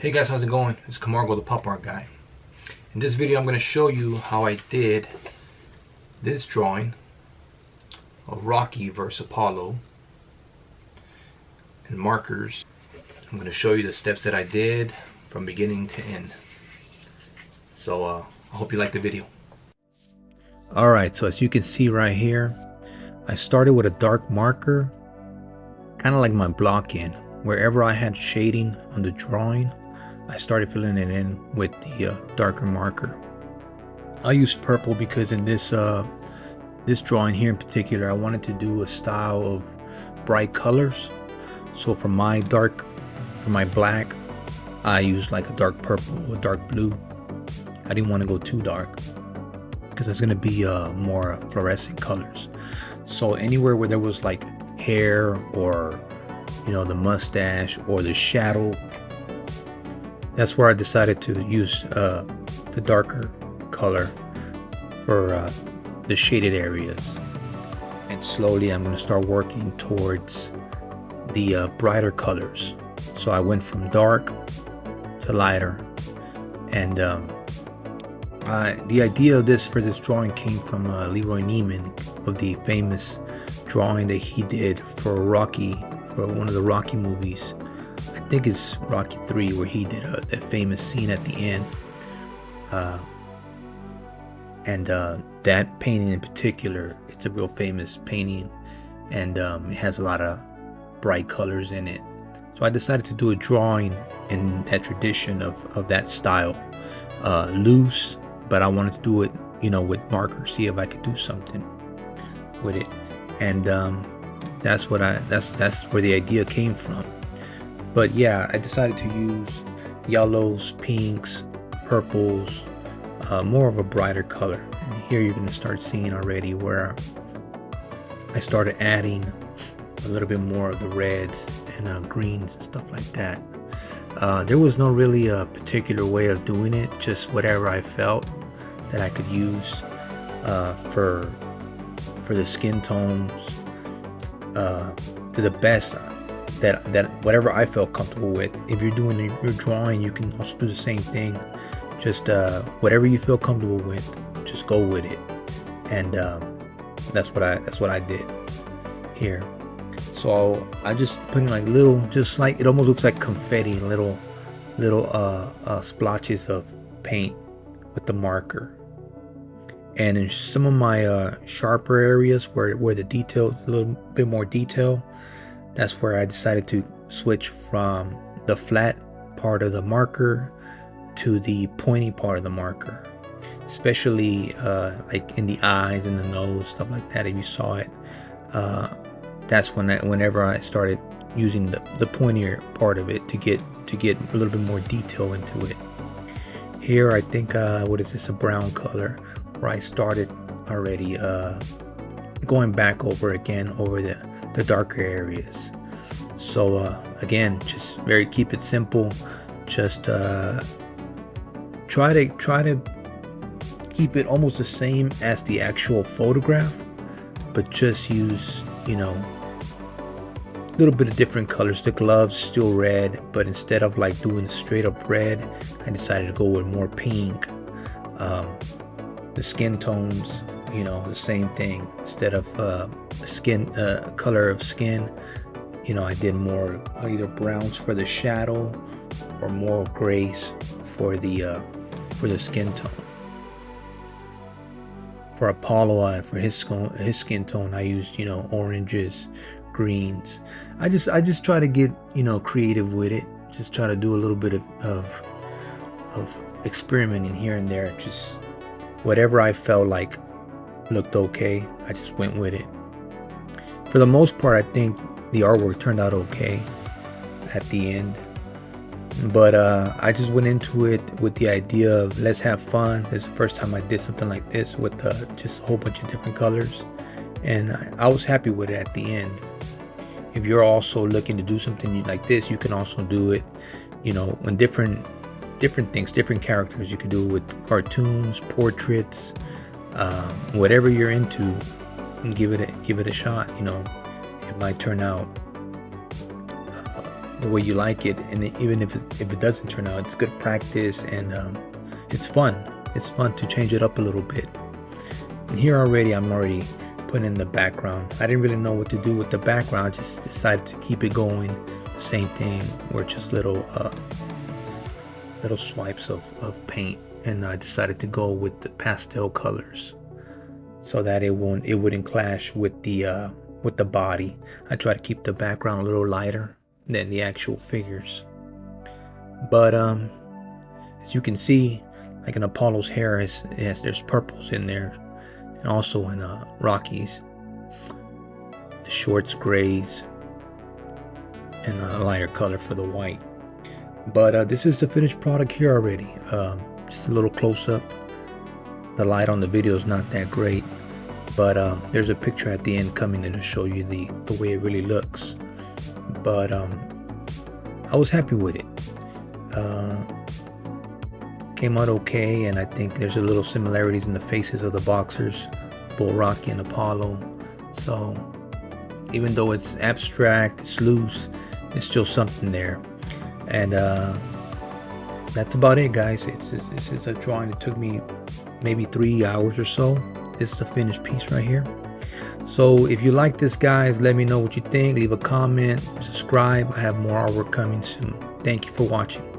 Hey guys, how's it going? It's Camargo, the pop art guy. In this video I'm going to show you how I did this drawing of Rocky versus Apollo and markers. I'm going to show you the steps that I did from beginning to end. So I hope you like the video. Alright, so as you can see right here, I started with a dark marker, kind of like my block in. Wherever I had shading on the drawing, I started filling it in with the darker marker. I used purple because in this drawing here in particular, I wanted to do a style of bright colors. So for my black, I used like a dark purple, a dark blue. I didn't want to go too dark because it's going to be more fluorescent colors. So anywhere where there was like hair or, you know, the mustache or the shadow, that's where I decided to use the darker color for the shaded areas. And slowly I'm going to start working towards the brighter colors. So I went from dark to lighter. And the idea of this for this drawing came from Leroy Neiman, of the famous drawing that he did for Rocky, for one of the Rocky movies. I think it's Rocky 3, where he did that famous scene at the end. That painting in particular, it's a real famous painting, and it has a lot of bright colors in it. So I decided to do a drawing in that tradition of that style, loose, but I wanted to do it, you know, with marker, see if I could do something with it. And that's where the idea came from. But yeah, I decided to use yellows, pinks, purples, more of a brighter color. And here you're going to start seeing already where I started adding a little bit more of the reds and greens and stuff like that. There was no really a particular way of doing it, just whatever I felt that I could use for the skin tones, to the best that whatever I felt comfortable with. If you're doing your drawing, you can also do the same thing. Just whatever you feel comfortable with, just go with it. And that's what I did here. So I just put in like little, just like, it almost looks like confetti, little splotches of paint with the marker. And in some of my sharper areas where the detail, a little bit more detail, that's where I decided to switch from the flat part of the marker to the pointy part of the marker, especially like in the eyes and the nose, stuff like that. If you saw it, that's whenever I started using the pointier part of it to get a little bit more detail into it. Here I think what is this, a brown color, where I started already going back over the darker areas. So again, just keep it simple. Just try to keep it almost the same as the actual photograph, but just use, you know, a little bit of different colors. The gloves still red, but instead of like doing straight up red, I decided to go with more pink. The skin tones, you know, the same thing. Instead of skin color of skin, you know, I did more either browns for the shadow or more grays for the skin tone. For Apollo, for his skin tone, I used, you know, oranges, greens. I just try to get, you know, creative with it. Just try to do a little bit of experimenting here and there. Just whatever I felt like looked okay, I just went with it. For the most part, I think the artwork turned out okay at the end. But I just went into it with the idea of let's have fun. It's the first time I did something like this with just a whole bunch of different colors, and I was happy with it at the end. If you're also looking to do something like this, you can also do it, you know, in different things, different characters. You could do it with cartoons, portraits, whatever you're into, and give it a shot. You know, it might turn out the way you like it, and even if it doesn't turn out, it's good practice, and it's fun. It's fun to change it up a little bit. And here I'm already putting in the background. I didn't really know what to do with the background. I just decided to keep it going. Same thing, where just little swipes of paint, and I decided to go with the pastel colors so that it wouldn't clash with the body. I try to keep the background a little lighter than the actual figures. But as you can see, like in Apollo's hair, there's purples in there, and also in Rocky's, the shorts grays, and a lighter color for the white. But this is the finished product here already. Just a little close up. The light on the video is not that great, but there's a picture at the end coming in to show you the way it really looks. But I was happy with it. Came out okay, and I think there's a little similarities in the faces of the boxers, both Rocky and Apollo. So even though it's abstract, it's loose, there's still something there. And that's about it, guys. This is a drawing that took me maybe 3 hours or so. This is a finished piece right here. So if you like this, guys, let me know what you think. Leave a comment, subscribe. I have more artwork coming soon. Thank you for watching.